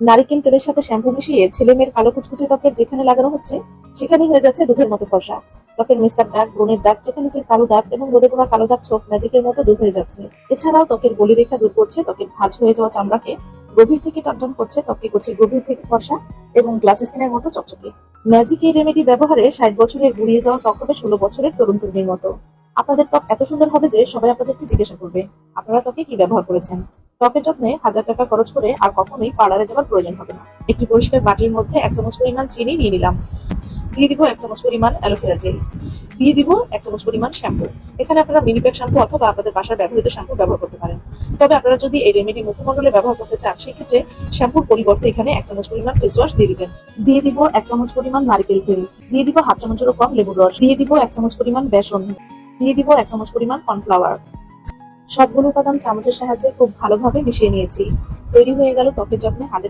নারিকেল তেলের সাথে শ্যাম্পু মিশিয়ে ছেলে মেয়ের কালো কুচকুচে ত্বকের যেখানে লাগানো হচ্ছে সেখানেই হয়ে যাচ্ছে দুধের মতো ফর্সা। ত্বকের মেস্তার দাগ, ব্রণের দাগ, চোখের নিচের কালো দাগ এবং রোদে পোড়া কালো দাগ ছোপ ম্যাজিকের মতো দূর হয়ে যাচ্ছে। এছাড়াও ত্বকের বলিরেখা দূর করছে, ত্বকের ভাঁজ হয়ে যাওয়া চামড়াকে গভীর থেকে টনটন করছে, ত্বককে করছে গভীর থেকে ফর্সা এবং গ্লাস স্কিনের মতো চকচকে। ম্যাজিক এই রেমেডি ব্যবহারে 60 বছরের গুড়িয়ে যাওয়া ত্বক হবে 16 বছরের তরুণ তরুণীর মতো। আপনাদের ত্বক এত সুন্দর হবে যে সবাই আপনাদেরকে জিজ্ঞাসা করবে আপনারা ত্বকে কি ব্যবহার করেছেন। ত্বকের যত্নে 1000 টাকা খরচ করে আর কখনোই পার্লারে যাওয়ার প্রয়োজন হবে না। একটি পরিষ্কার বাটির মধ্যে 1 চামচ পরিমাণ চিনি নিয়ে নিলাম। দিয়ে দিব 1 চামচ পরিমাণ অ্যালোভেরা জেল। দিয়ে দিব 1 চামচ পরিমাণ শ্যাম্পু। এখানে আপনারা মিনি প্যাক শ্যাম্পু অথবা আপনাদের বাসার ব্যবহৃত শ্যাম্পু ব্যবহার করতে পারেন। তবে আপনারা যদি এই রেমেডি মুখমণ্ডলে ব্যবহার করতে চান সেক্ষেত্রে শ্যাম্পুর পরিবর্তে এখানে 1 চামচ পরিমাণ ফেস ওয়াশ দিয়ে দিবেন। দিয়ে দিব 1 চামচ পরিমাণ নারকেল তেল। দিয়ে দিব হাফ চামচেরও কম লেবুর রস। দিয়ে দিব 1 চামচ পরিমাণ বেসন। দিয়ে দিব 1 চামচ পরিমাণ কর্নফ্লাওয়ার। সবগুলো উপাদান চামচের সাহায্যে খুব ভালোভাবে মিশিয়ে নিয়েছি। তৈরি হয়ে গেল ত্বকের যত্নে 100